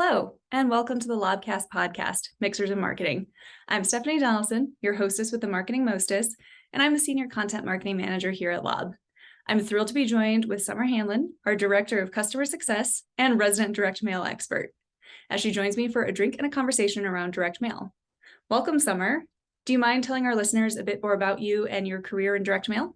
Hello, and welcome to the Lobcast Podcast, Mixers in Marketing. I'm Stephanie Donaldson, your hostess with the Marketing Mostess, and I'm the Senior Content Marketing Manager here at Lob. I'm thrilled to be joined with Summer Hanlon, our Director of Customer Success and resident direct mail expert, as she joins me for a drink and a conversation around direct mail. Welcome, Summer. Do you mind telling our listeners a bit more about you and your career in direct mail?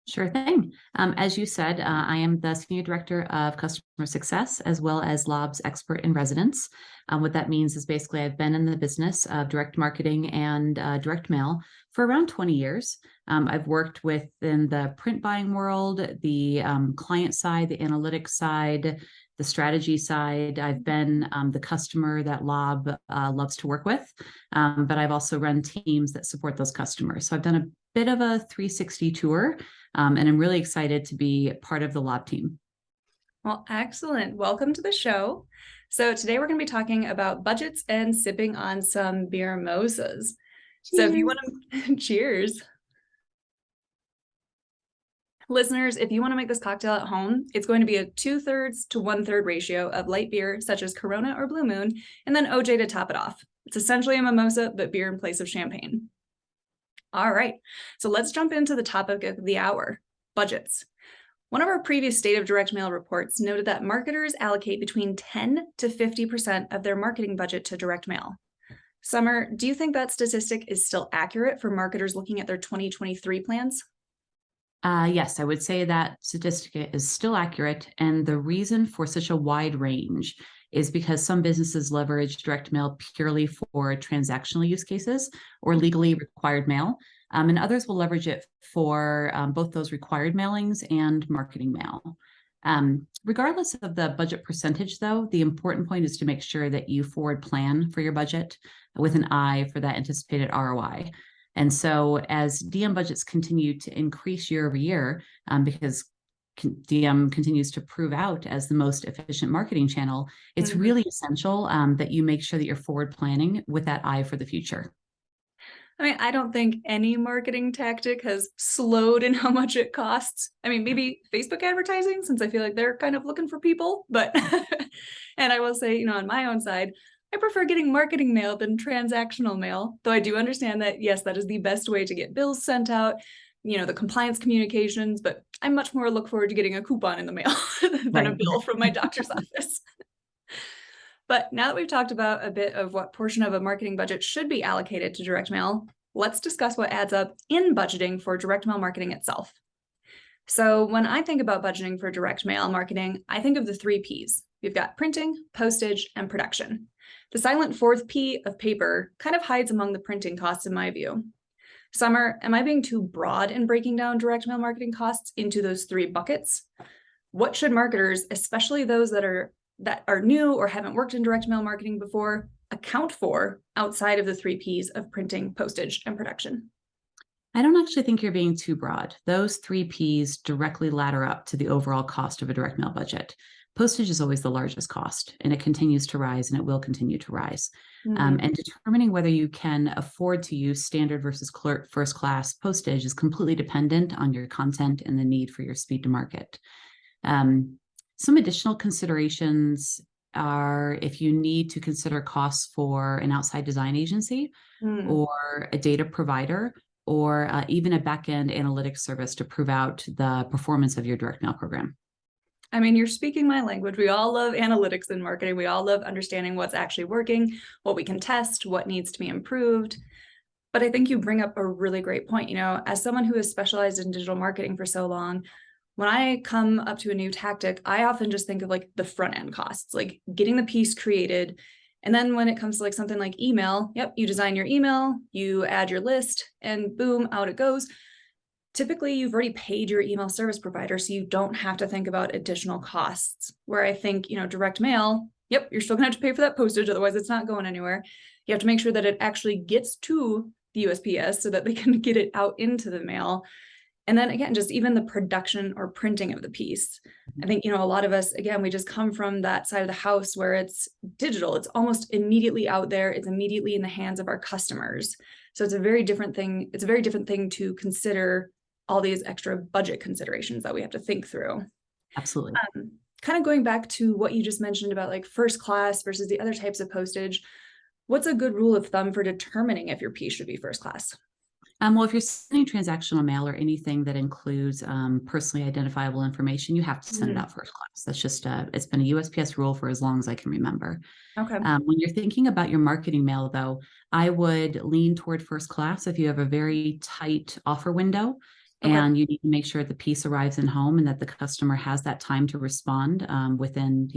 Sure thing. As you said, I am the Senior Director of Customer Success as well as Lob's Expert in Residence. What that means is basically I've been in the business of direct marketing and direct mail for around 20 years. I've worked within the print buying world, the client side, the analytics side, the strategy side. I've been the customer that Lob loves to work with, but I've also run teams that support those customers. So I've done a bit of a 360 tour. And I'm really excited to be part of the Lob team. Well, excellent. Welcome to the show. So today we're going to be talking about budgets and sipping on some Beermosas. So if you want to, cheers. Listeners, if you want to make this cocktail at home, it's going to be a 2/3 to 1/3 ratio of light beer, such as Corona or Blue Moon, and then OJ to top it off. It's essentially a mimosa, but beer in place of champagne. All right, so let's jump into the topic of the hour, budgets. One of our previous State of Direct Mail reports noted that marketers allocate between 10 to 50% of their marketing budget to direct mail. Summer, do you think that statistic is still accurate for marketers looking at their 2023 plans? Yes, I would say that statistic is still accurate. And the reason for such a wide range is because some businesses leverage direct mail purely for transactional use cases or legally required mail. And others will leverage it for both those required mailings and marketing mail. Regardless of the budget percentage, though, the important point is to make sure that you forward plan for your budget with an eye for that anticipated ROI. And so as DM budgets continue to increase year over year, because DM continues to prove out as the most efficient marketing channel, it's really essential that you make sure that you're forward planning with that eye for the future. I mean, I don't think any marketing tactic has slowed in how much it costs. I mean, maybe Facebook advertising, since I feel like they're kind of looking for people, but, and I will say, on my own side, I prefer getting marketing mail than transactional mail, though I do understand that, yes, that is the best way to get bills sent out, the compliance communications, but I much more look forward to getting a coupon in the mail than a bill from my doctor's office. But now that we've talked about a bit of what portion of a marketing budget should be allocated to direct mail, let's discuss what adds up in budgeting for direct mail marketing itself. So when I think about budgeting for direct mail marketing, I think of the 3 Ps. We've got printing, postage, and production. The silent 4th P of paper kind of hides among the printing costs in my view. Summer, am I being too broad in breaking down direct mail marketing costs into those 3 buckets? What should marketers, especially those that are new or haven't worked in direct mail marketing before, account for outside of the 3 Ps of printing, postage, and production? I don't actually think you're being too broad. Those 3 Ps directly ladder up to the overall cost of a direct mail budget. Postage is always the largest cost, and it continues to rise, and it will continue to rise. And determining whether you can afford to use standard versus first class postage is completely dependent on your content and the need for your speed to market. Some additional considerations are if you need to consider costs for an outside design agency or a data provider, or even a back-end analytics service to prove out the performance of your direct mail program. I mean, you're speaking my language. We all love analytics in marketing. We all love understanding what's actually working, what we can test, what needs to be improved. But I think you bring up a really great point. As someone who has specialized in digital marketing for so long, when I come up to a new tactic, I often just think of like the front end costs, like getting the piece created. And then when it comes to like something like email, you design your email, you add your list, and boom, out it goes. Typically, you've already paid your email service provider, so you don't have to think about additional costs. Where I think, direct mail, you're still gonna have to pay for that postage, otherwise it's not going anywhere. You have to make sure that it actually gets to the USPS so that they can get it out into the mail. And then again, just even the production or printing of the piece. I think, a lot of us, again, we just come from that side of the house where it's digital. It's almost immediately out there. It's immediately in the hands of our customers. So it's a very different thing. It's a very different thing to consider all these extra budget considerations that we have to think through. Absolutely. kind of going back to what you just mentioned about like first class versus the other types of postage, what's a good rule of thumb for determining if your piece should be first class? Well, if you're sending transactional mail or anything that includes personally identifiable information, you have to send it out first class. That's just it's been a USPS rule for as long as I can remember. Okay. When you're thinking about your marketing mail, though, I would lean toward first class if you have a very tight offer window and you need to make sure the piece arrives in home and that the customer has that time to respond within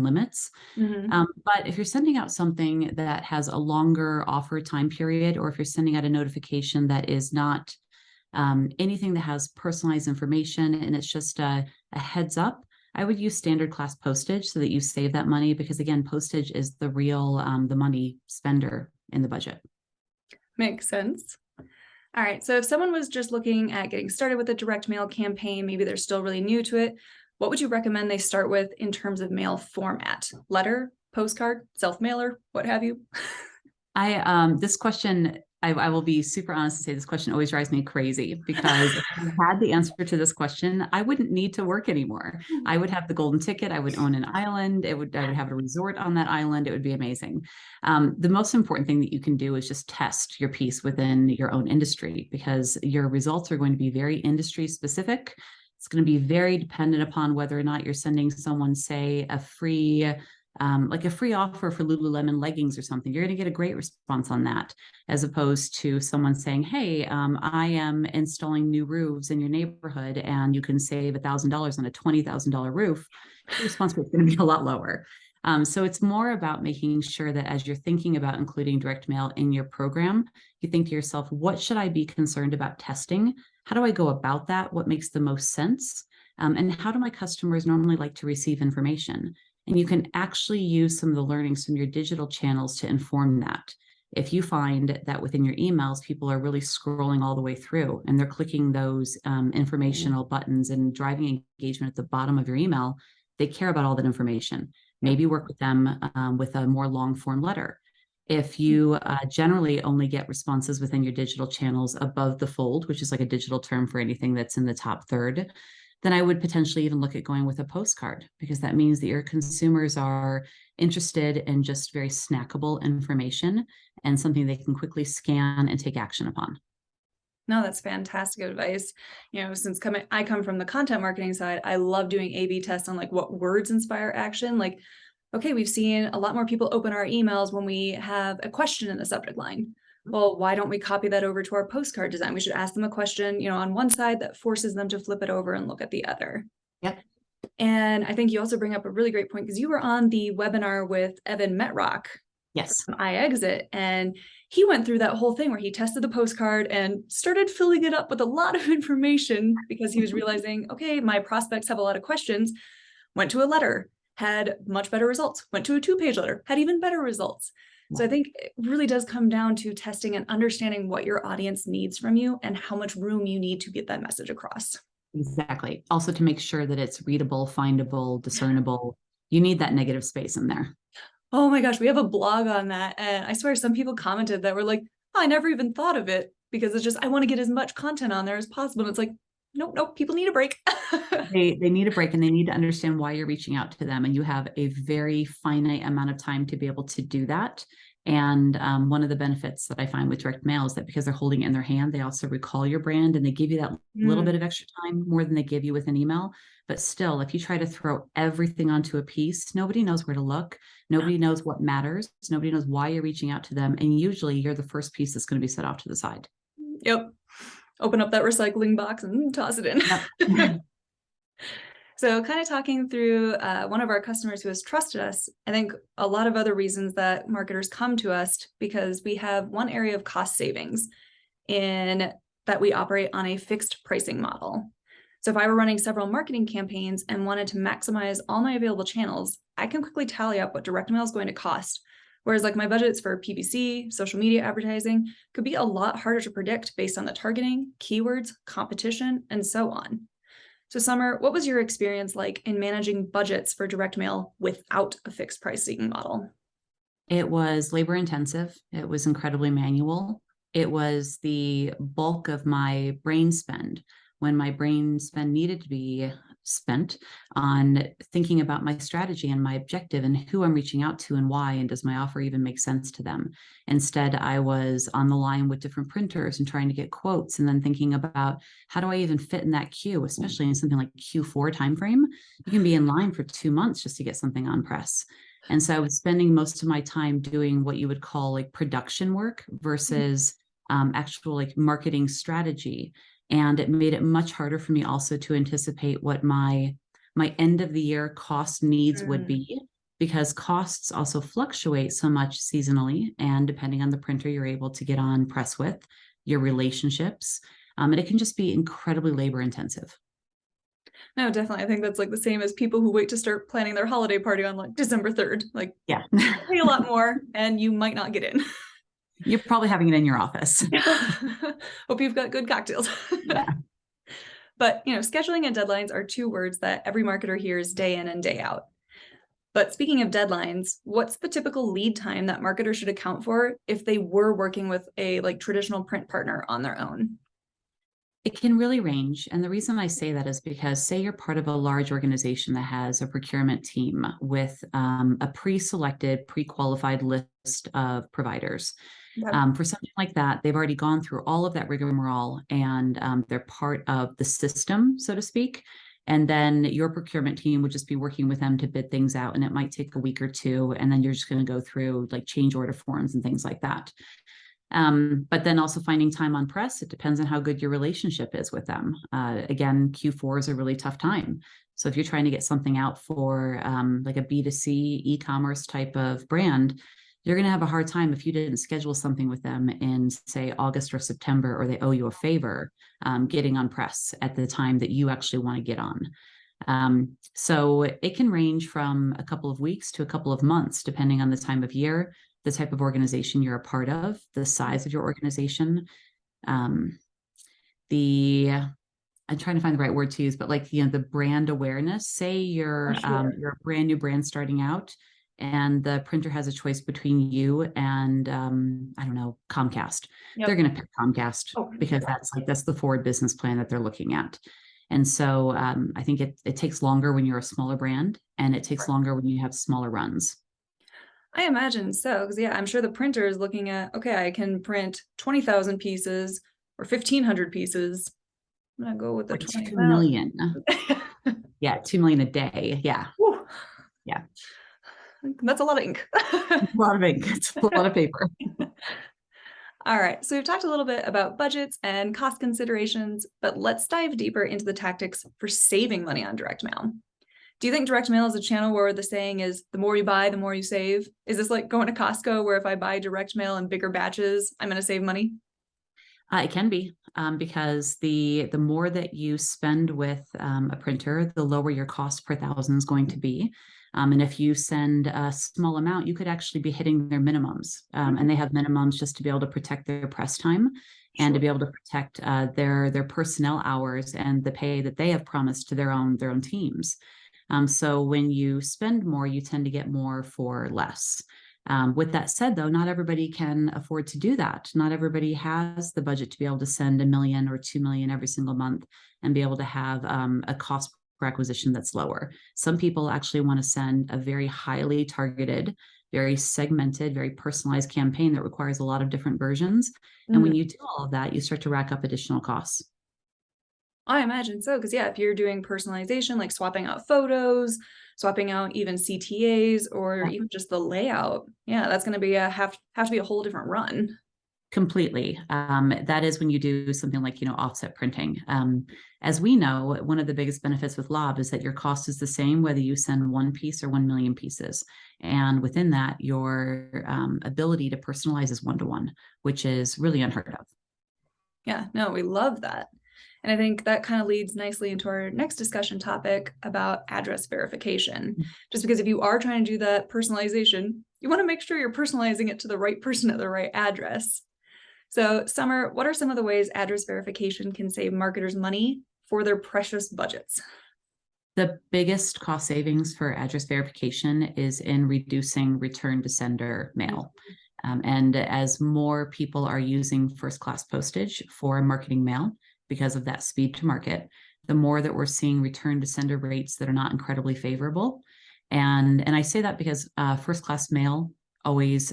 limits. But if you're sending out something that has a longer offer time period, or if you're sending out a notification that is not anything that has personalized information and it's just a heads up, I would use standard class postage so that you save that money, because again, postage is the real the money spender in the budget. Makes sense. All right. So if someone was just looking at getting started with a direct mail campaign, maybe they're still really new to it, what would you recommend they start with in terms of mail format? Letter, postcard, self-mailer, what have you? This question, I will be super honest and say this question always drives me crazy, because if I had the answer to this question, I wouldn't need to work anymore. I would have the golden ticket. I would own an island. I would have a resort on that island. It would be amazing. The most important thing that you can do is just test your piece within your own industry, because your results are going to be very industry specific. It's going to be very dependent upon whether or not you're sending someone, say, a free offer for Lululemon leggings or something. You're going to get a great response on that, as opposed to someone saying, hey, I am installing new roofs in your neighborhood and you can save $1,000 on a $20,000 roof. The response rate is going to be a lot lower. So it's more about making sure that as you're thinking about including direct mail in your program, you think to yourself, what should I be concerned about testing? How do I go about that? What makes the most sense? And how do my customers normally like to receive information? And you can actually use some of the learnings from your digital channels to inform that. If you find that within your emails, people are really scrolling all the way through and they're clicking those informational buttons and driving engagement at the bottom of your email, they care about all that information. Maybe work with them with a more long form letter. If you generally only get responses within your digital channels above the fold, which is like a digital term for anything that's in the top third, then I would potentially even look at going with a postcard, because that means that your consumers are interested in just very snackable information and something they can quickly scan and take action upon. No, that's fantastic advice. Since I come from the content marketing side, I love doing A/B tests on like what words inspire action. Like, okay, we've seen a lot more people open our emails when we have a question in the subject line. Well, why don't we copy that over to our postcard design? We should ask them a question, on one side that forces them to flip it over and look at the other. Yep. And I think you also bring up a really great point, because you were on the webinar with Evan Metrock. Yes. iExit, and he went through that whole thing where he tested the postcard and started filling it up with a lot of information, because he was realizing, okay, my prospects have a lot of questions. Went to a letter, had much better results. Went to a 2-page letter, had even better results. So I think it really does come down to testing and understanding what your audience needs from you and how much room you need to get that message across. Exactly. Also, to make sure that it's readable, findable, discernible, you need that negative space in there. Oh my gosh, we have a blog on that. And I swear some people commented that were like, oh, I never even thought of it, because it's just, I want to get as much content on there as possible. And it's like, nope, people need a break. They need a break, and they need to understand why you're reaching out to them. And you have a very finite amount of time to be able to do that. And one of the benefits that I find with direct mail is that because they're holding it in their hand, they also recall your brand and they give you that little bit of extra time, more than they give you with an email. But still, if you try to throw everything onto a piece, nobody knows where to look. Nobody knows what matters. Nobody knows why you're reaching out to them. And usually you're the first piece that's going to be set off to the side. Yep. Open up that recycling box and toss it in. Yep. So kind of talking through one of our customers who has trusted us, I think a lot of other reasons that marketers come to us, because we have one area of cost savings in that we operate on a fixed pricing model. So if I were running several marketing campaigns and wanted to maximize all my available channels, I can quickly tally up what direct mail is going to cost. Whereas like my budgets for PPC, social media advertising could be a lot harder to predict based on the targeting, keywords, competition, and so on. So Summer, what was your experience like in managing budgets for direct mail without a fixed pricing model? It was labor intensive. It was incredibly manual. It was the bulk of my brain spend. When my brain spend needed to be spent on thinking about my strategy and my objective and who I'm reaching out to and why, and does my offer even make sense to them. Instead, I was on the line with different printers and trying to get quotes, and then thinking about how do I even fit in that queue, especially in something like Q4 timeframe. You can be in line for 2 months just to get something on press. And so I was spending most of my time doing what you would call like production work versus actual like marketing strategy. And it made it much harder for me also to anticipate what my end of the year cost needs would be, because costs also fluctuate so much seasonally, and depending on the printer you're able to get on press with, your relationships, and it can just be incredibly labor intensive. No, definitely. I think that's like the same as people who wait to start planning their holiday party on like December 3rd. Like, yeah, pay a lot more and you might not get in. You're probably having it in your office. Hope you've got good cocktails. Yeah. But, scheduling and deadlines are two words that every marketer hears day in and day out. But speaking of deadlines, what's the typical lead time that marketers should account for if they were working with a like traditional print partner on their own? It can really range. And the reason I say that is because, say you're part of a large organization that has a procurement team with a pre-selected, pre-qualified list of providers. For something like that, they've already gone through all of that rigmarole, and they're part of the system, so to speak. And then your procurement team would just be working with them to bid things out. And it might take a week or two. And then you're just going to go through like change order forms and things like that. But then also finding time on press, it depends on how good your relationship is with them. Again, Q4 is a really tough time. So if you're trying to get something out for like a B2C e-commerce type of brand, you're going to have a hard time if you didn't schedule something with them in, say, August or September, or they owe you a favor getting on press at the time that you actually want to get on. So it can range from a couple of weeks to a couple of months, depending on the time of year, the type of organization you're a part of, the size of your organization, I'm trying to find the right word to use, but like, the brand awareness. Say you're a brand new brand starting out, and the printer has a choice between you and I don't know, Comcast. Yep. They're going to pick Comcast because that's the forward business plan that they're looking at. And so I think it takes longer when you're a smaller brand, and it takes longer when you have smaller runs. I imagine so, because I'm sure the printer is looking at, okay, I can print 20,000 pieces or 1,500 pieces. I'm gonna go with the 2 million. Yeah, 2 million a day. Yeah. Whew. Yeah. That's a lot of ink. A lot of ink. It's a lot of paper. All right, so we've talked a little bit about budgets and cost considerations, but let's dive deeper into the tactics for saving money on direct mail. Do you think direct mail is a channel where the saying is the more you buy, the more you save? Is this like going to Costco, where if I buy direct mail in bigger batches, I'm going to save money? It can be, because the more that you spend with a printer, the lower your cost per thousand is going to be. And if you send a small amount, you could actually be hitting their minimums. And they have minimums just to be able to protect their press time and to be able to protect their personnel hours and the pay that they have promised to their own teams. So when you spend more, you tend to get more for less. With that said, though, not everybody can afford to do that. Not everybody has the budget to be able to send $1 million or $2 million every single month and be able to have a cost per acquisition that's lower. Some people actually want to send a very highly targeted, very segmented, very personalized campaign that requires a lot of different versions. And when you do all of that, you start to rack up additional costs. I imagine so, because if you're doing personalization, like swapping out photos, swapping out even CTAs, or even just the layout, that's going to be have to be a whole different run. Completely. That is when you do something like, offset printing. As we know, one of the biggest benefits with Lob is that your cost is the same whether you send 1 piece or 1 million pieces. And within that, your ability to personalize is 1-to-1, which is really unheard of. Yeah, no, we love that. And I think that kind of leads nicely into our next discussion topic about address verification. Just because if you are trying to do that personalization, you want to make sure you're personalizing it to the right person at the right address. So, Summer, what are some of the ways address verification can save marketers money for their precious budgets? The biggest cost savings for address verification is in reducing return to sender mail. And as more people are using first-class postage for marketing mail, because of that speed to market, the more that we're seeing return to sender rates that are not incredibly favorable. And I say that because first class mail always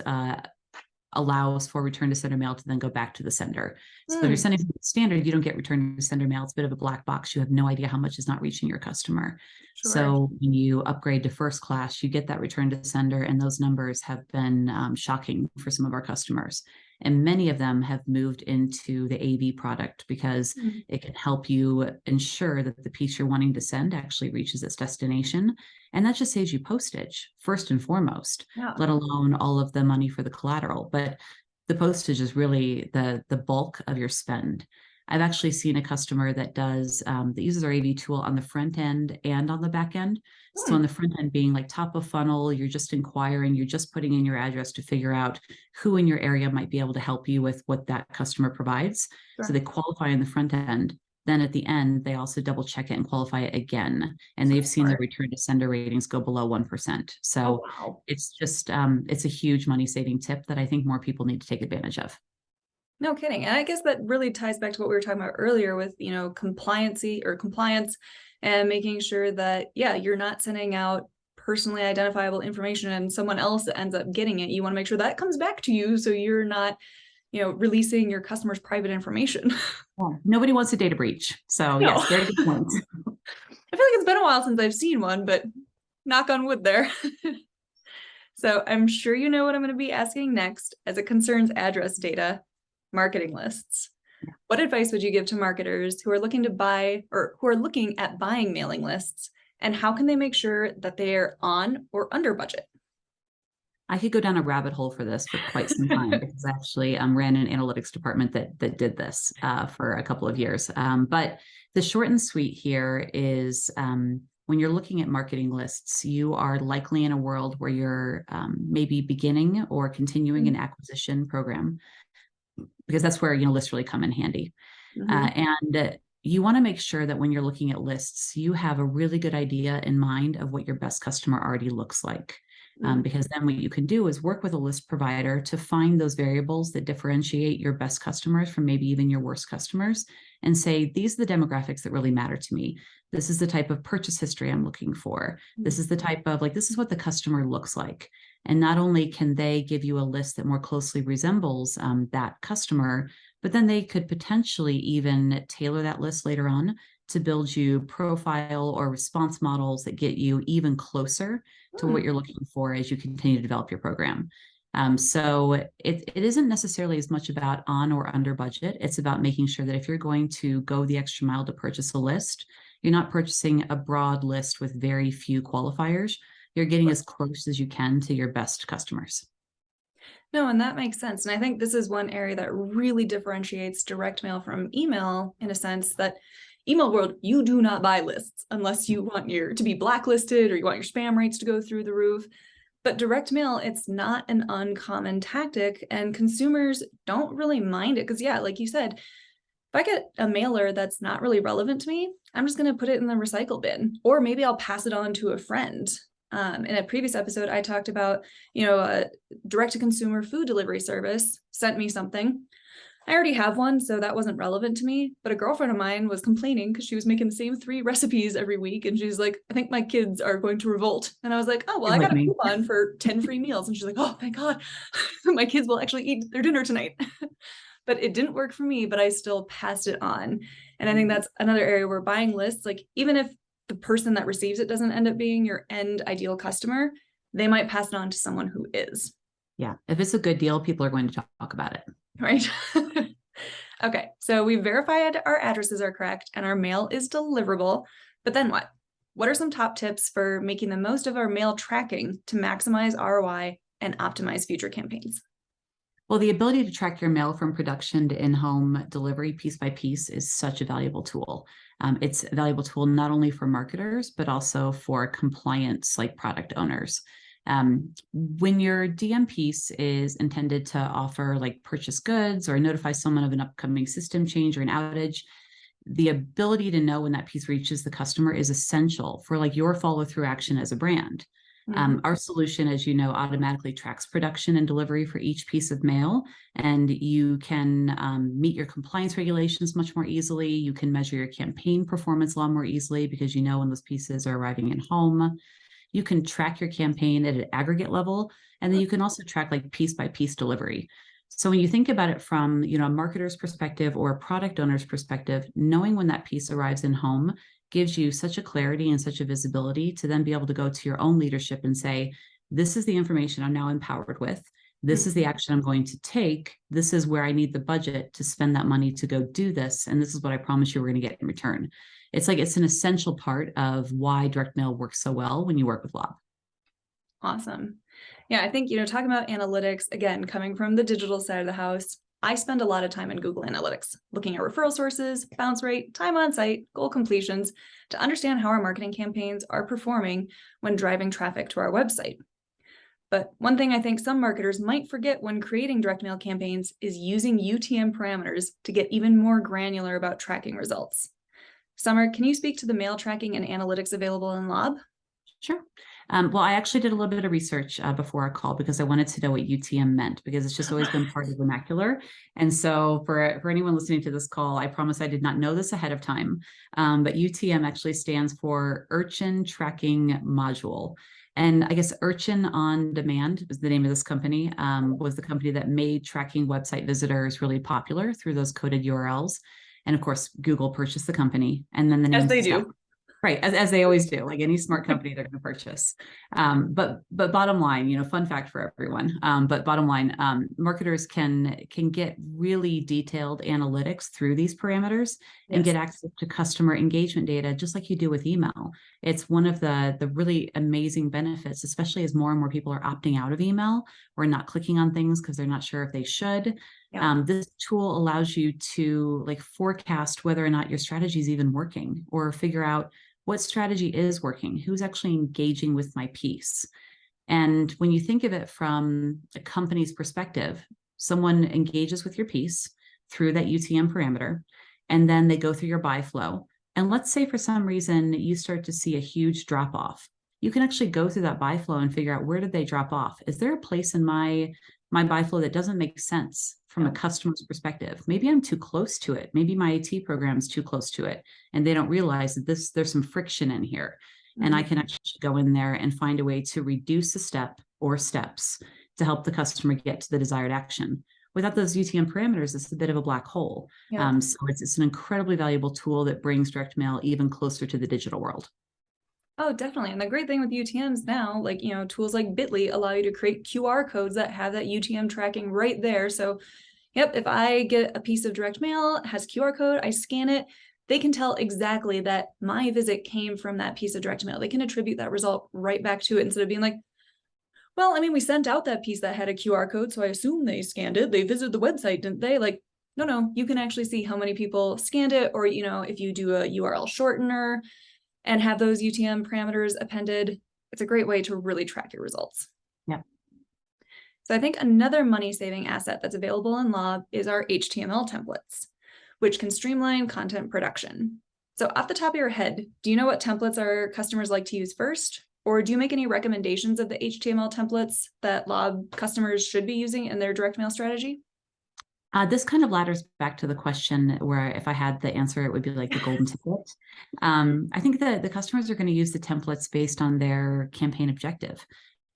allows for return to sender mail to then go back to the sender. So if you're sending standard, you don't get return to sender mail. It's a bit of a black box. You have no idea how much is not reaching your customer. Sure. So when you upgrade to first class, you get that return to sender, and those numbers have been shocking for some of our customers. And many of them have moved into the AV product because it can help you ensure that the piece you're wanting to send actually reaches its destination. And that just saves you postage, first and foremost, let alone all of the money for the collateral. But the postage is really the bulk of your spend. I've actually seen a customer that that uses our AV tool on the front end and on the back end. So on the front end being like top of funnel, you're just inquiring, you're just putting in your address to figure out who in your area might be able to help you with what that customer provides. Sure. So they qualify in the front end. Then at the end, they also double check it and qualify it again. And they've seen the return to sender ratings go below 1%. So it's just, it's a huge money saving tip that I think more people need to take advantage of. No kidding. And I guess that really ties back to what we were talking about earlier with, compliance and making sure that, you're not sending out personally identifiable information and someone else ends up getting it. You want to make sure that comes back to you so you're not, releasing your customers' private information. Yeah. Nobody wants a data breach. So yes, very good point. I feel like it's been a while since I've seen one, but knock on wood there. So I'm sure you know what I'm going to be asking next as it concerns address data, marketing lists. What advice would you give to marketers who are looking to buy or who are looking at buying mailing lists, and how can they make sure that they are on or under budget? I could go down a rabbit hole for this for quite some time because I actually ran an analytics department that did this for a couple of years. But the short and sweet here is when you're looking at marketing lists, you are likely in a world where you're maybe beginning or continuing an acquisition program, because that's where lists really come in handy. And you want to make sure that when you're looking at lists, you have a really good idea in mind of what your best customer already looks like. Because then what you can do is work with a list provider to find those variables that differentiate your best customers from maybe even your worst customers, and say, these are the demographics that really matter to me. This is the type of purchase history I'm looking for. This is the type of this is what the customer looks like. And not only can they give you a list that more closely resembles that customer, but then they could potentially even tailor that list later on to build you profile or response models that get you even closer to what you're looking for as you continue to develop your program. So it isn't necessarily as much about on or under budget. It's about making sure that if you're going to go the extra mile to purchase a list, you're not purchasing a broad list with very few qualifiers. You're getting as close as you can to your best customers. No, and that makes sense. And I think this is one area that really differentiates direct mail from email, in a sense that email world, you do not buy lists unless you want to be blacklisted or you want your spam rates to go through the roof. But direct mail, it's not an uncommon tactic, and consumers don't really mind it because, like you said, if I get a mailer that's not really relevant to me, I'm just going to put it in the recycle bin, or maybe I'll pass it on to a friend. In a previous episode, I talked about, a direct-to-consumer food delivery service sent me something. I already have one, so that wasn't relevant to me. But a girlfriend of mine was complaining because she was making the same 3 recipes every week. And she's like, I think my kids are going to revolt. And I was like, oh, well, I got a coupon for 10 free meals. And she's like, oh, thank God. My kids will actually eat their dinner tonight. But it didn't work for me, but I still passed it on. And I think that's another area where buying lists, even if the person that receives it doesn't end up being your end ideal customer, they might pass it on to someone who is. Yeah. If it's a good deal, people are going to talk about it. Right. Okay. So we verified our addresses are correct and our mail is deliverable, but then what? What are some top tips for making the most of our mail tracking to maximize ROI and optimize future campaigns? Well, the ability to track your mail from production to in-home delivery piece by piece is such a valuable tool. It's a valuable tool not only for marketers, but also for compliance like product owners. When your DM piece is intended to offer purchase goods or notify someone of an upcoming system change or an outage, the ability to know when that piece reaches the customer is essential for your follow-through action as a brand. Our solution, as you know, automatically tracks production and delivery for each piece of mail, and you can meet your compliance regulations much more easily. You can measure your campaign performance a lot more easily because you know when those pieces are arriving in home. You can track your campaign at an aggregate level, and then you can also track like piece by piece delivery. So when you think about it from, a marketer's perspective or a product owner's perspective, knowing when that piece arrives in home gives you such a clarity and such a visibility to then be able to go to your own leadership and say, this is the information I'm now empowered with. This is the action I'm going to take. This is where I need the budget to spend that money to go do this. And this is what I promise you we're going to get in return. It's an essential part of why direct mail works so well when you work with Lob. Awesome. Yeah, I think, talking about analytics, again, coming from the digital side of the house, I spend a lot of time in Google Analytics, looking at referral sources, bounce rate, time on site, goal completions, to understand how our marketing campaigns are performing when driving traffic to our website. But one thing I think some marketers might forget when creating direct mail campaigns is using UTM parameters to get even more granular about tracking results. Summer, can you speak to the mail tracking and analytics available in Lob? Sure. Well, I actually did a little bit of research before our call because I wanted to know what UTM meant, because it's just always been part of the vernacular. And so for anyone listening to this call, I promise I did not know this ahead of time. But UTM actually stands for Urchin Tracking Module. And I guess Urchin On Demand was the name of this company, was the company that made tracking website visitors really popular through those coded URLs. And of course, Google purchased the company, and then the name. As they do. Right, as they always do, like any smart company, they're going to purchase. But bottom line, fun fact for everyone. But bottom line, marketers can get really detailed analytics through these parameters and get access to customer engagement data, just like you do with email. It's one of the really amazing benefits, especially as more and more people are opting out of email or not clicking on things because they're not sure if they should. Yeah. This tool allows you to forecast whether or not your strategy is even working, or figure out what strategy is working, who's actually engaging with my piece. And when you think of it from a company's perspective, someone engages with your piece through that UTM parameter, and then they go through your buy flow. And let's say for some reason you start to see a huge drop off. You can actually go through that buy flow and figure out, where did they drop off? Is there a place in my buy flow that doesn't make sense from a customer's perspective? Maybe I'm too close to it. Maybe my IT program is too close to it, and they don't realize that there's some friction in here. And I can actually go in there and find a way to reduce a step or steps to help the customer get to the desired action. Without those UTM parameters, it's a bit of a black hole. So it's an incredibly valuable tool that brings direct mail even closer to the digital world. Oh, definitely. And the great thing with UTMs now, tools like Bitly allow you to create QR codes that have that UTM tracking right there. So, if I get a piece of direct mail, it has QR code, I scan it, they can tell exactly that my visit came from that piece of direct mail. They can attribute that result right back to it instead of being like, well, we sent out that piece that had a QR code, so I assume they scanned it. They visited the website, didn't they? No, you can actually see how many people scanned it, or, if you do a URL shortener and have those UTM parameters appended, it's a great way to really track your results. Yeah. So I think another money-saving asset that's available in Lob is our HTML templates, which can streamline content production. So off the top of your head, do you know what templates our customers like to use first? Or do you make any recommendations of the HTML templates that Lob customers should be using in their direct mail strategy? This kind of ladders back to the question where if I had the answer, it would be like the golden ticket. I think that the customers are going to use the templates based on their campaign objective,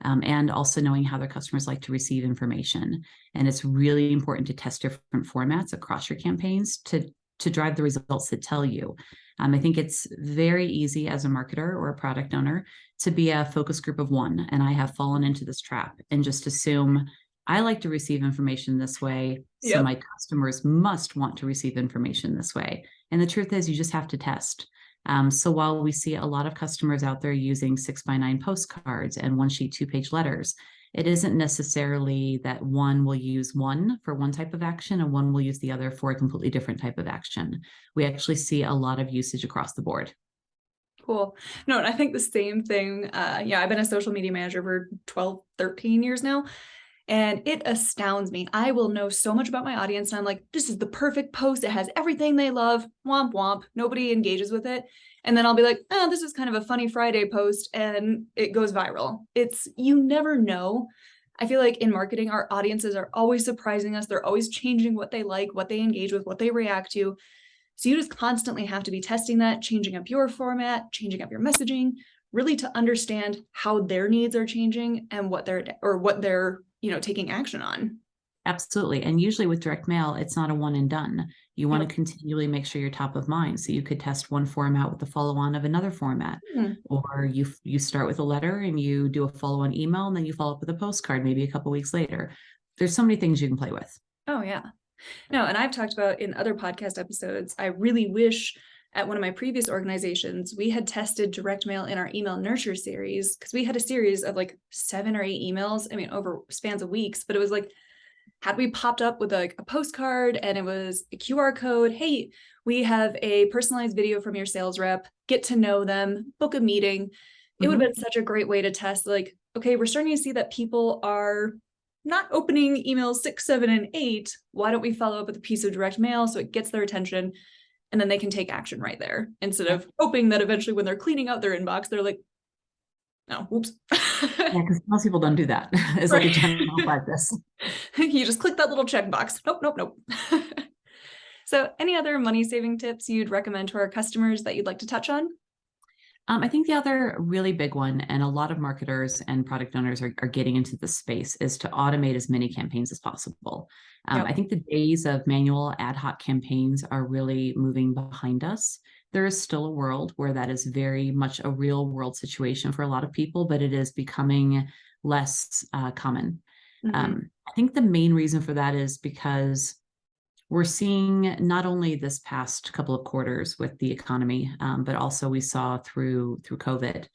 and also knowing how their customers like to receive information. And it's really important to test different formats across your campaigns to drive the results that tell you. I think it's very easy as a marketer or a product owner to be a focus group of one. And I have fallen into this trap and just assume I like to receive information this way, so my customers must want to receive information this way. And the truth is, you just have to test. So while we see a lot of customers out there using 6x9 postcards and one sheet, 2-page letters, it isn't necessarily that one will use one for one type of action and one will use the other for a completely different type of action. We actually see a lot of usage across the board. Cool. No, and I think the same thing. I've been a social media manager for 12, 13 years now. And it astounds me. I will know so much about my audience, and I'm like, this is the perfect post. It has everything they love. Womp womp. Nobody engages with it. And then I'll be like, oh, this is kind of a funny Friday post, and it goes viral. You never know. I feel like in marketing, our audiences are always surprising us. They're always changing what they like, what they engage with, what they react to. So you just constantly have to be testing that, changing up your format, changing up your messaging, really to understand how their needs are changing and what they're taking action on. Absolutely. And usually with direct mail, it's not a one and done. You want Yep. to continually make sure you're top of mind. So you could test one format with the follow-on of another format, or you start with a letter and you do a follow-on email, and then you follow up with a postcard maybe a couple weeks later. There's so many things you can play with. Oh, yeah. No, and I've talked about in other podcast episodes, I really wish at one of my previous organizations, we had tested direct mail in our email nurture series, because we had a series of like 7 or 8 emails, over spans of weeks, but it was like, had we popped up with like a postcard and it was a QR code, hey, we have a personalized video from your sales rep, get to know them, book a meeting. It would have been such a great way to test, like, okay, we're starting to see that people are not opening emails 6, 7, and 8. Why don't we follow up with a piece of direct mail so it gets their attention, and then they can take action right there, instead of hoping that eventually when they're cleaning out their inbox, they're like, no, whoops. Yeah, because most people don't do that. It's Right. like a general practice. You just click that little checkbox. Nope. So any other money saving tips you'd recommend to our customers that you'd like to touch on? I think the other really big one, and a lot of marketers and product owners are getting into this space, is to automate as many campaigns as possible. Yep. I think the days of manual ad hoc campaigns are really moving behind us. There is still a world where that is very much a real world situation for a lot of people, but it is becoming less common. I think the main reason for that is because we're seeing not only this past couple of quarters with the economy, but also we saw through COVID,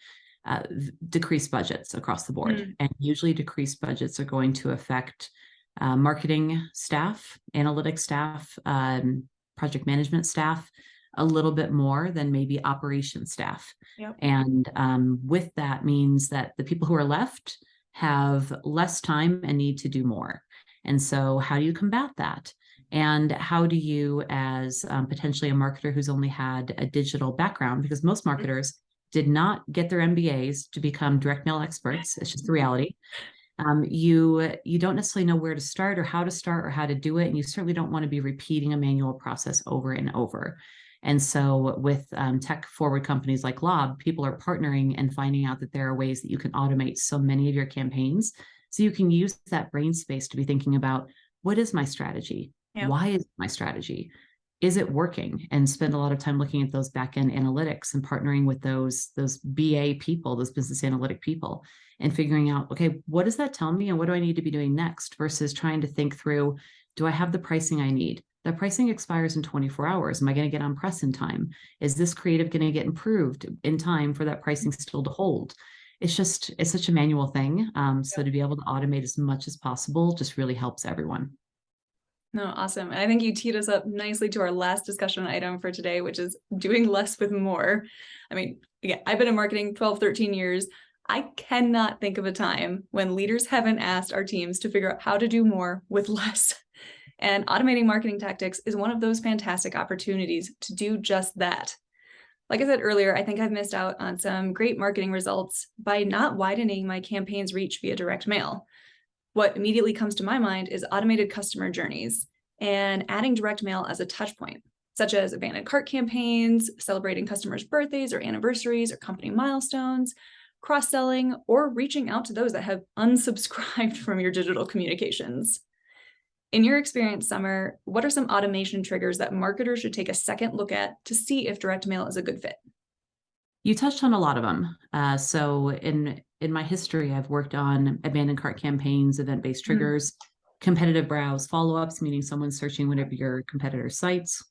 decreased budgets across the board. And usually decreased budgets are going to affect marketing staff, analytics staff, project management staff a little bit more than maybe operations staff. Yep. And with that means that the people who are left have less time and need to do more. And so how do you combat that? And how do you, as potentially a marketer who's only had a digital background, because most marketers did not get their MBAs to become direct mail experts, it's just the reality. You don't necessarily know where to start or how to do it. And you certainly don't want to be repeating a manual process over and over. And so with tech forward companies like Lob, people are partnering and finding out that there are ways that you can automate so many of your campaigns. So you can use that brain space to be thinking about, what is my strategy? Yep. Why is my strategy? Is it working? And spend a lot of time looking at those back-end analytics and partnering with those BA people, those business analytic people, and figuring out, okay, what does that tell me and what do I need to be doing next, versus trying to think through, do I have the pricing I need? That pricing expires in 24 hours. Am I going to get on press in time? Is this creative going to get improved in time for that pricing still to hold? It's such a manual thing. So to be able to automate as much as possible just really helps everyone. No, awesome. And I think you teed us up nicely to our last discussion item for today, which is doing less with more. Again, I've been in marketing 12, 13 years. I cannot think of a time when leaders haven't asked our teams to figure out how to do more with less. And automating marketing tactics is one of those fantastic opportunities to do just that. Like I said earlier, I think I've missed out on some great marketing results by not widening my campaign's reach via direct mail. What immediately comes to my mind is automated customer journeys and adding direct mail as a touch point, such as abandoned cart campaigns, celebrating customers' birthdays or anniversaries or company milestones, cross-selling, or reaching out to those that have unsubscribed from your digital communications. In your experience, Summer, what are some automation triggers that marketers should take a second look at to see if direct mail is a good fit? You touched on a lot of them. So in my history, I've worked on abandoned cart campaigns, event-based triggers, competitive browse follow-ups, meaning someone's searching one of your competitors' sites,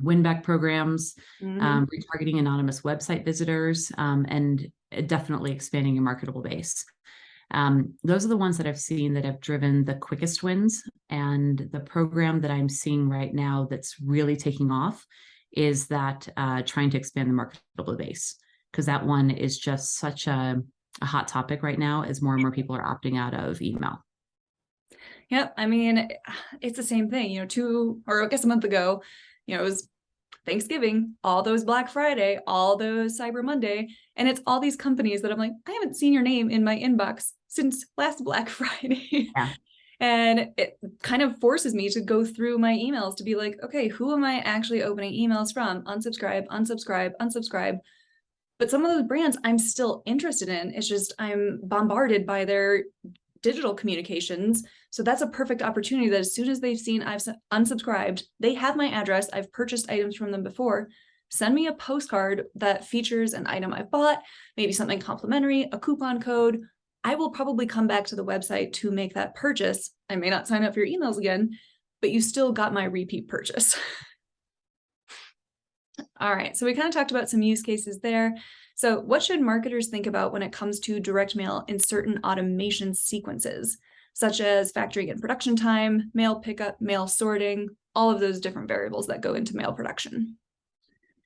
win-back programs, retargeting anonymous website visitors, and definitely expanding your marketable base. Those are the ones that I've seen that have driven the quickest wins. And the program that I'm seeing right now that's really taking off is that trying to expand the marketable base, because that one is just such a hot topic right now as more and more people are opting out of email. Yep. It's the same thing, 2 or I guess a month ago, it was Thanksgiving, all those Black Friday, all those Cyber Monday. And it's all these companies that I'm like, I haven't seen your name in my inbox since last Black Friday. Yeah. And it kind of forces me to go through my emails to be like, okay, who am I actually opening emails from? Unsubscribe, unsubscribe, unsubscribe. But some of those brands I'm still interested in. It's just I'm bombarded by their digital communications. So that's a perfect opportunity that as soon as they've seen I've unsubscribed, they have my address, I've purchased items from them before, send me a postcard that features an item I've bought, maybe something complimentary, a coupon code. I will probably come back to the website to make that purchase. I may not sign up for your emails again, but you still got my repeat purchase. All right, so we kind of talked about some use cases there. So what should marketers think about when it comes to direct mail in certain automation sequences, such as factoring in production time, mail pickup, mail sorting, all of those different variables that go into mail production?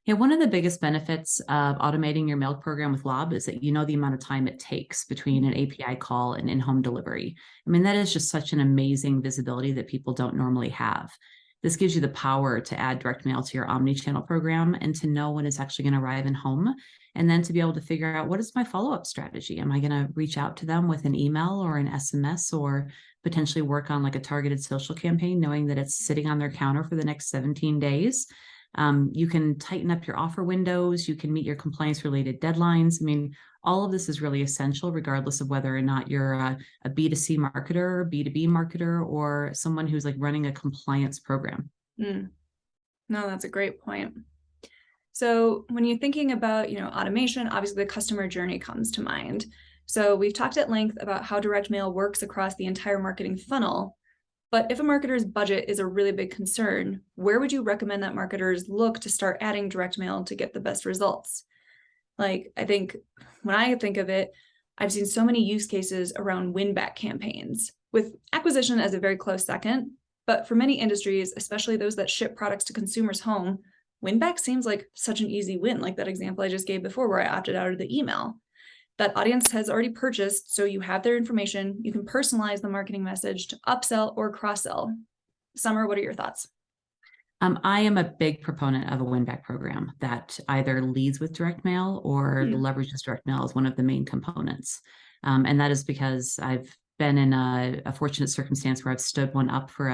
Yeah, one of the biggest benefits of automating your mail program with Lob is that you know the amount of time it takes between an API call and in-home delivery. I mean, that is just such an amazing visibility that people don't normally have. This gives you the power to add direct mail to your omni-channel program and to know when it's actually going to arrive in home, and then to be able to figure out, what is my follow-up strategy? Am I going to reach out to them with an email or an SMS, or potentially work on like a targeted social campaign, knowing that it's sitting on their counter for the next 17 days? You can tighten up your offer windows. You can meet your compliance related deadlines. I mean, all of this is really essential, regardless of whether or not you're a B2C marketer, B2B marketer, or someone who's like running a compliance program. No, that's a great point. So when you're thinking about, automation, obviously the customer journey comes to mind. So we've talked at length about how direct mail works across the entire marketing funnel. But if a marketer's budget is a really big concern, where would you recommend that marketers look to start adding direct mail to get the best results? Like, I think when I think of it, I've seen so many use cases around win-back campaigns, with acquisition as a very close second. But for many industries, especially those that ship products to consumers' home, win-back seems like such an easy win, like that example I just gave before where I opted out of the email. That audience has already purchased, so you have their information. You can personalize the marketing message to upsell or cross-sell. Summer, what are your thoughts? I am a big proponent of a win-back program that either leads with direct mail or leverages direct mail as one of the main components. And that is because I've been in a fortunate circumstance where I've stood one up for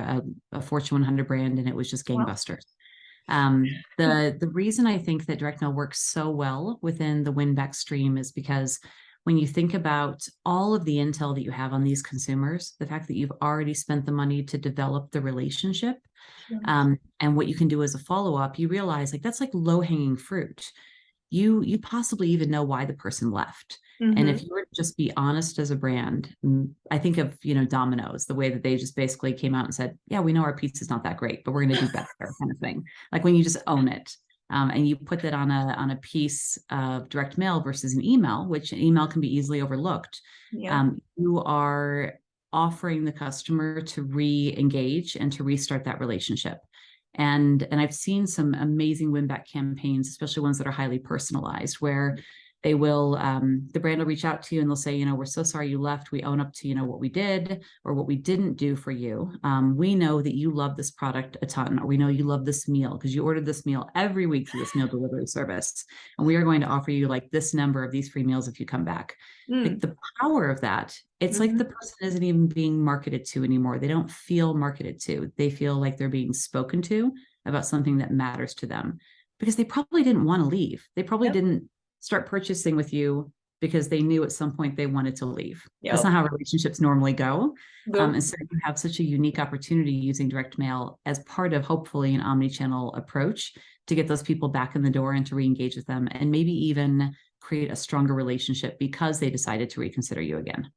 a Fortune 100 brand, and it was just gangbusters. The reason I think that direct mail works so well within the win-back stream is because when you think about all of the intel that you have on these consumers, the fact that you've already spent the money to develop the relationship, and what you can do as a follow-up, you realize like that's like low-hanging fruit. You possibly even know why the person left. And if you were to just be honest as a brand, I think of, Domino's, the way that they just basically came out and said, yeah, we know our pizza's not that great, but we're going to do better, kind of thing. Like when you just own it, and you put that on a piece of direct mail versus an email, which an email can be easily overlooked. You are offering the customer to re-engage and to restart that relationship. And I've seen some amazing win-back campaigns, especially ones that are highly personalized, where they will, the brand will reach out to you and they'll say, we're so sorry you left. We own up to, what we did or what we didn't do for you. We know that you love this product a ton, or we know you love this meal because you ordered this meal every week through this meal delivery service. And we are going to offer you like this number of these free meals if you come back. Like the power of that, it's like the person isn't even being marketed to anymore. They don't feel marketed to. They feel like they're being spoken to about something that matters to them, because they probably didn't want to leave. They probably didn't start purchasing with you because they knew at some point they wanted to leave. That's not how relationships normally go. And so you have such a unique opportunity using direct mail as part of hopefully an omni-channel approach to get those people back in the door and to re-engage with them, and maybe even create a stronger relationship because they decided to reconsider you again.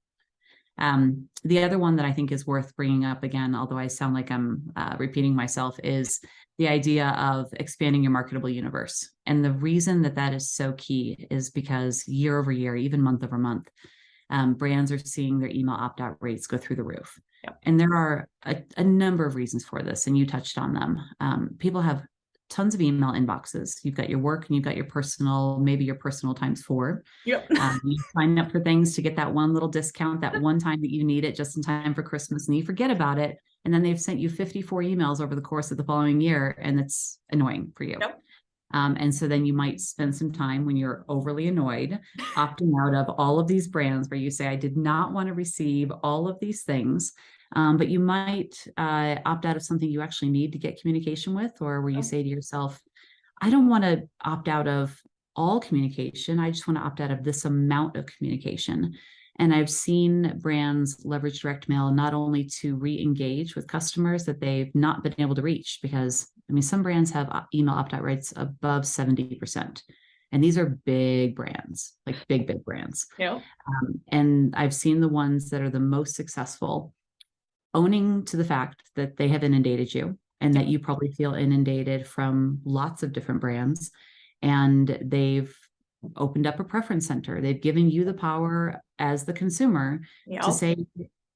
The other one that I think is worth bringing up again, although I sound like I'm repeating myself, is the idea of expanding your marketable universe. And the reason that is so key is because year over year, even month over month, brands are seeing their email opt-out rates go through the roof. And there are a number of reasons for this, and you touched on them. People have tons of email inboxes. You've got your work and you've got your personal, maybe your personal times 4. You sign up for things to get that one little discount, that one time that you need it just in time for Christmas, and you forget about it. And then they've sent you 54 emails over the course of the following year, and it's annoying for you. And so then you might spend some time when you're overly annoyed, opting out of all of these brands where you say, I did not want to receive all of these things. But you might opt out of something you actually need to get communication with, or where you say to yourself, I don't want to opt out of all communication. I just want to opt out of this amount of communication. And I've seen brands leverage direct mail not only to re-engage with customers that they've not been able to reach, because I mean, some brands have email opt-out rates above 70%. And these are big brands, like big brands. Yeah. And I've seen the ones that are the most successful owning to the fact that they have inundated you and that you probably feel inundated from lots of different brands. And they've opened up a preference center. They've given you the power as the consumer to say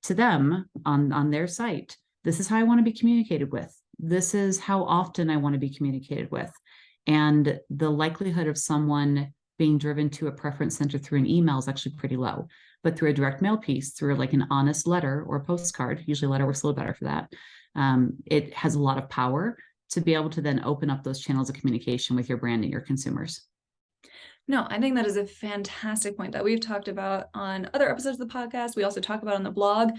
to them on their site, this is how I want to be communicated with. This is how often I want to be communicated with. And the likelihood of someone being driven to a preference center through an email is actually pretty low. But through a direct mail piece, through like an honest letter or postcard, usually a letter works a little better for that, it has a lot of power to be able to then open up those channels of communication with your brand and your consumers. No, I think that is a fantastic point that we've talked about on other episodes of the podcast. We also talk about on the blog.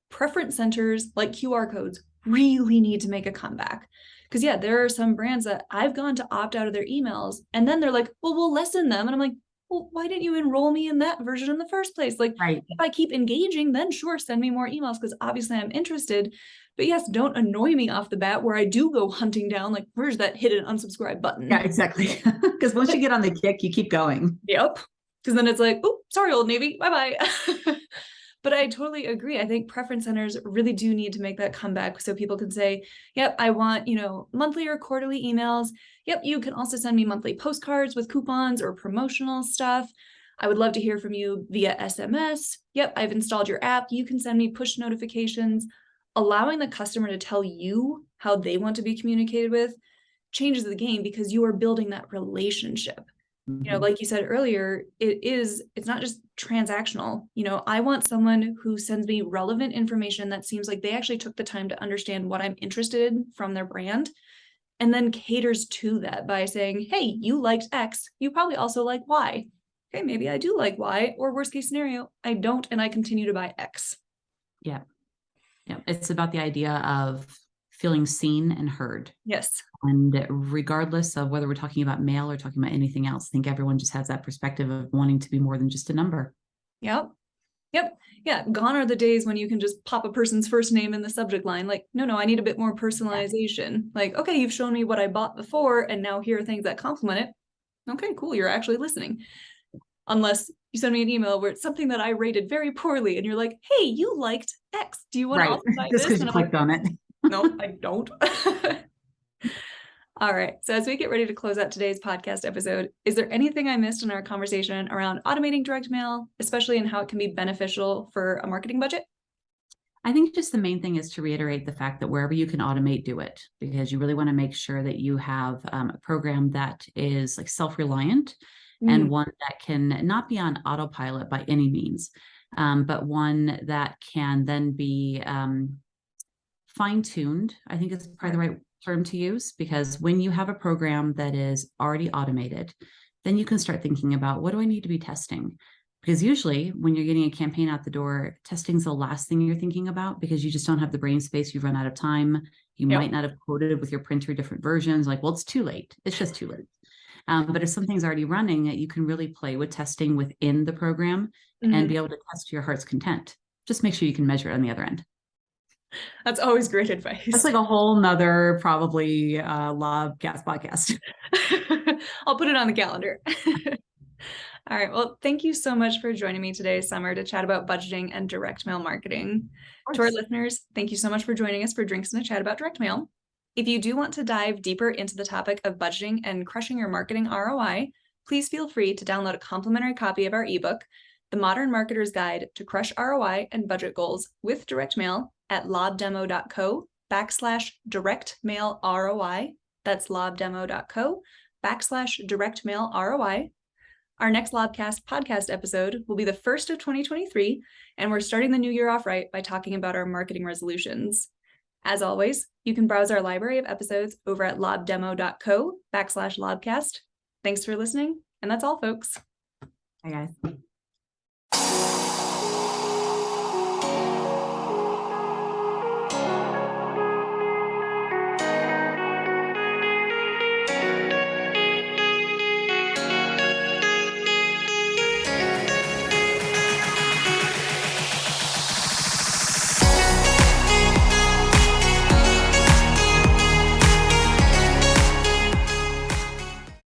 Preference centers like QR codes really need to make a comeback. Because yeah, there are some brands that I've gone to opt out of their emails and then they're like, well, we'll lessen them. And I'm like, well, why didn't you enroll me in that version in the first place? Like, if I keep engaging, then sure, send me more emails because obviously I'm interested. But yes, don't annoy me off the bat where I do go hunting down, like, where's that hidden unsubscribe button? Yeah, exactly. Because once you get on the kick, you keep going. Yep. Because then it's like, oh, sorry, Old Navy, bye-bye. But I totally agree. I think preference centers really do need to make that comeback so people can say, yep, I want, monthly or quarterly emails. Yep, you can also send me monthly postcards with coupons or promotional stuff. I would love to hear from you via SMS. Yep, I've installed your app. You can send me push notifications. Allowing the customer to tell you how they want to be communicated with changes the game because you are building that relationship. Like you said earlier, it's not just transactional. I want someone who sends me relevant information that seems like they actually took the time to understand what I'm interested in from their brand and then caters to that by saying, hey, you liked X, you probably also like Y. Okay, maybe I do like Y, or worst case scenario, I don't and I continue to buy X. Yeah. It's about the idea of feeling seen and heard. Yes. And regardless of whether we're talking about mail or talking about anything else, I think everyone just has that perspective of wanting to be more than just a number. Yep. Yeah. Gone are the days when you can just pop a person's first name in the subject line. Like, no, I need a bit more personalization. Like, okay, you've shown me what I bought before, and now here are things that complement it. Okay, cool. You're actually listening. Unless you send me an email where it's something that I rated very poorly, and you're like, hey, you liked X. Do you want to also buy just this? Just because you clicked on it. No, I don't. All right. So as we get ready to close out today's podcast episode, is there anything I missed in our conversation around automating direct mail, especially in how it can be beneficial for a marketing budget? I think just the main thing is to reiterate the fact that wherever you can automate, do it, because you really want to make sure that you have a program that is like self-reliant and one that can not be on autopilot by any means, but one that can then be fine-tuned, I think is probably the right term to use, because when you have a program that is already automated, then you can start thinking about, what do I need to be testing? Because usually when you're getting a campaign out the door, testing is the last thing you're thinking about because you just don't have the brain space. You've run out of time. You might not have quoted with your printer different versions. Like, well, it's too late. It's just too late. But if something's already running, you can really play with testing within the program and be able to test to your heart's content. Just make sure you can measure it on the other end. That's always great advice. That's like a whole nother probably Lobcast podcast. I'll put it on the calendar. All right. Well, thank you so much for joining me today, Summer, to chat about budgeting and direct mail marketing. To our listeners, thank you so much for joining us for Drinks and a Chat about direct mail. If you do want to dive deeper into the topic of budgeting and crushing your marketing ROI, please feel free to download a complimentary copy of our ebook, The Modern Marketer's Guide to Crush ROI and Budget Goals with Direct Mail, at lobdemo.co/direct mail ROI. That's lobdemo.co/direct mail ROI. Our next Lobcast podcast episode will be the first of 2023, and we're starting the new year off right by talking about our marketing resolutions. As always, you can browse our library of episodes over at lobdemo.co/lobcast. Thanks for listening. And that's all, folks. Hi, guys.